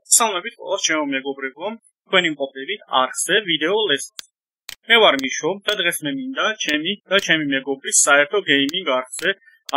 Სამებით ყველა ჩემო მეგობრებო, თქვენი მყოფებით არხზე ვიდეო ლესონს. მე ვარ მიშო და დღეს მე მინდა ჩემი და ჩემი მეგობრის საერთო გეიმინგ არხზე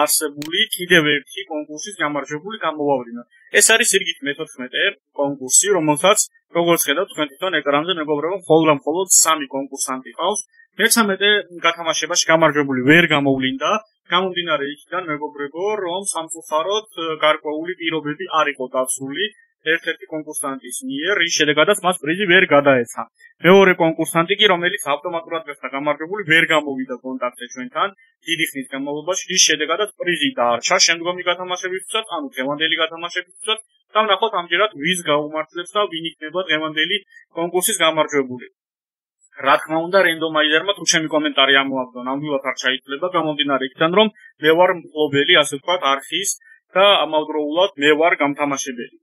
არსებული კიდევ ერთი კონკურსის გამარჯვებული გამოვავლინო. ეს არის ირგით მე-14 კონკურსი, რომელსაც როგორც ხედავთ თქვენ თვითონ ეკრანზე მეგობრებო, მხოლოდ 3 კონკურსანტი ყავს. მე-13 გათამაშებაში გამარჯვებული ვერ გამოვლინდა. გამომდინარე იქიდან მეგობრებო, რომ სამწუხაროდ გარკვეული პირობები არ იყო დაცული ერთ-ერთი კონკურსანტის მიერ, რის შედეგადაც მას პრიზი ვერ გადაეცა. მეორე კონკურსანტი კი, რომელიც ავტომატურად გახდა გამარჯვებული, ვერ გამოვიდა კონტაქტზე ჩვენთან დიდი ხნის განმავლობაში, რის შედეგადაც პრიზი დაარჩა შემდგომი გათამაშებისთვისაც, ანუ დღევანდელი გათამაშებისთვისაც, და ვნახოთ ამჯერად ვის გაუმართლებს და ვინ იქნება დღევანდელი კონკურსის გამარჯვებული. რა თქმა უნდა, რენდომაიზერმა თუ ჩემი კომენტარი ამოაგდო, ნამდვილად არ ჩაითვლება, გამომდინარე იქიდან, რომ მე ვარ მფლობელი, ასე ვთქვათ, არხის და ამავდროულად მე ვარ გამთამაშებელი.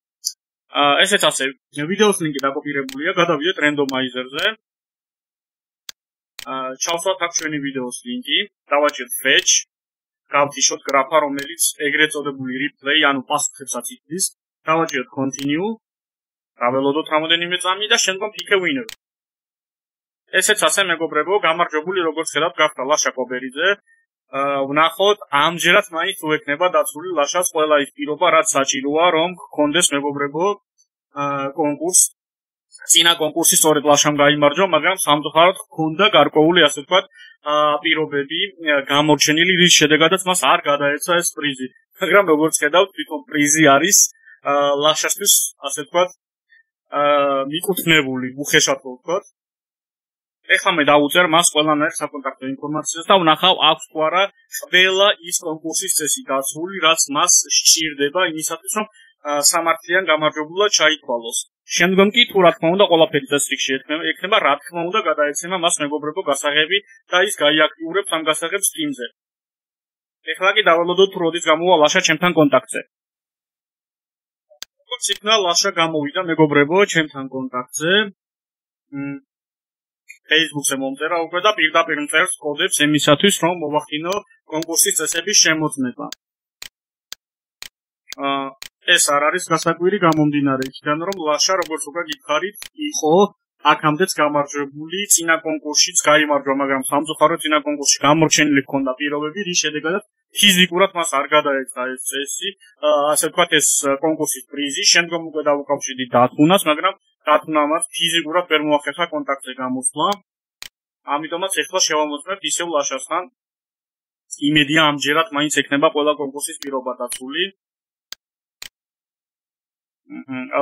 ესეც ასე, ვიდეოს ლინკი დაკოპირებულია, გადავიდეთ რენდომაიზერზე. ჩავსვათ აქ ჩვენი ვიდეოს ლინკი, დავაჭირთ fetch, გავთიშოთ გრაფა, რომელიც ეგრეთ წოდებული replay, ანუ პასუხებსაც იცის, დავაჭიროთ continue, დაველოდოთ რამოდენიმე წამი და შემდგომ pick a winner. ესეც ასე მეგობრებო, გამარჯვებული როგორც ხედავთ გახდა ლაშა კობერიძე. ვნახოთ ამჯერად მაინც თუ ექნება დაცული ლაშას ყველა ის პირობა, რაც საჭიროა, რომ გქონდეს მეგობრებო კონკურსი. წინა კონკურსი სწორედ ლაშამ გაიმარჯვა, მაგრამ სამწუხაროდ ჰქონდა გარკვეული, ასე ვთქვათ, პირობები გამორჩენილი, რის შედეგადაც მას არ გადაეცა ეს პრიზი. მაგრამ როგორც ხედავთ, თვითონ პრიზი არის ლაშასთვის, ასე ვთქვათ, მიკუთვნებული, უხეშად ვთქვათ. ეხლა მე დავუწერ მას ყველანაირ საკონტაქტო ინფორმაციას და ვნახავ აქვს თუ არა ყველა ის კონკურსის წესი დაცული, რაც მას სჭირდება იმისათვის, რომ სამართლიან გამარჯვებულად ჩაითვალოს. შემდგომ კი თუ რა თქმა უნდა ყველაფერი წესრიგში ექნება, რა თქმა უნდა გადაეცემა მას მეგობრებო გასაღები და ის გაიაქტიურებს ამ გასაღებს Steam-ზე. ეხლა კი დაველოდოთ თუ როდის გამოვა ლაშა ჩემთან კონტაქტზე. როგორც იქნა ლაშა გამოვიდა მეგობრებო ჩემთან კონტაქტზე. Facebook-ზე მომწერა უკვე და პირდაპირ მწერს კოდებს იმისათვის, რომ მოვახდინო კონკურსის წესების შემოწმება. ეს არ არის გასაკვირი გამომდინარე იქიდან, რომ ლაშა როგორც უკვე გითხარით, იყო აქამდეც გამარჯვებული, წინა კონკურსშიც გაიმარჯვა, მაგრამ სამწუხაროდ წინა კონკურსში გამორჩენილი ჰქონდა პირობები, რის შედეგადაც ფიზიკურად მას არ გადაეცა ეს წესი, ასე ვთქვათ, ეს კონკურსის პრიზი, შემდგომ უკვე დავუკავშირდით დათუნას, მაგრამ დათუნამაც ფიზიკურად ვერ მოახერხა კონტაქტზე გამოსვლა. ამიტომაც ეხლა შევამოწმებთ ისევ ლაშასთან. იმედია ამჯერად მაინც ექნება ყველა კონკურსის პირობა დაცული.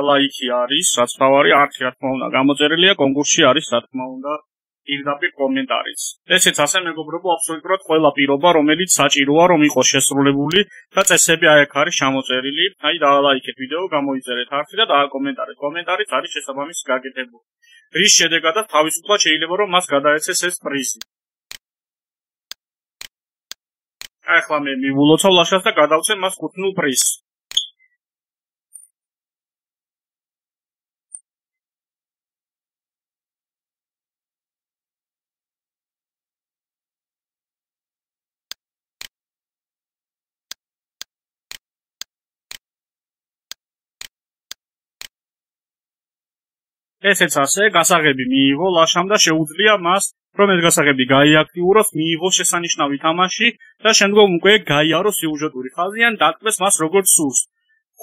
ლაიქი არის, რაც თავარი არქი რა თქმა უნდა გამოწერილია, კონკურსში არის რა თქმა უნდა პირდაპირ კომენტარიც. ესეც ასე მეგობრებო, აბსოლუტურად ყველა პირობა, რომელიც საჭიროა რომ იყოს შესრულებული და წესები აი აქ არის ჩამოწერილი. აი დაალაიქეთ ვიდეო, გამოიწერეთ არხი და დააკომენტარეთ. კომენტარიც არის შესაბამისი გაკეთებული. რის შედეგადაც თავისუფლად შეიძლება რომ მას გადაეცეს ეს პრიზი. ახლა მე მივულოცავ ლაშას და გადავცემ მას კუთვნილ პრიზს. ესეც ასე, გასაღები მიიღო ლაშამ და შეუძლია მას, რომ ეს გასაღები გაიაქტიუროს, მიიღოს შესანიშნავი თამაში და შემდგომ უკვე გაიაროს სიუჟეტური ხაზი ან დატკბეს მას როგორც სურს.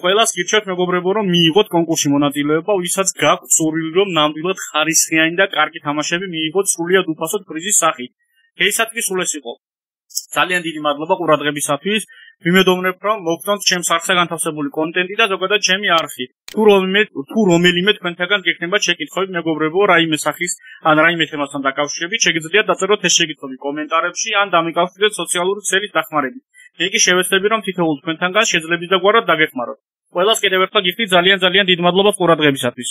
ყველას გირჩევთ მეგობრებო, რომ მიიღოთ კონკურსში მონაწილეობა, ვისაც გაქვთ სურვილი, რომ ნამდვილად ხარისხიანი და კარგი თამაშები მიიღოთ სრულიად უფასოდ პრიზის სახით. დღეისათვის სულ ეს იყო. ძალიან დიდი მადლობა ყურადღებისათვის. ვიმედოვნებ, რომ მოგწონთ ჩემს არხზე განთავსებული კონტენტი და ზოგადად ჩემი არხი. თუ რომელიმე თქვენთაგან გექნება შეკითხვები მეგობრებო, რაიმე სახის ან რაიმე თემასთან დაკავშირებით, შეგიძლიათ დაწეროთ ეს შეკითხვები კომენტარებში ან დამიკავშირდეთ სოციალური ქსელის დახმარებით. მე კი შევეცდები, რომ თითოეულ თქვენთაგან შეძლებს დაგვარად დაგეხმაროთ. ყველას კიდევ ერთხელ გიხდით ძალიან დიდი მადლობა ყურადღებისათვის.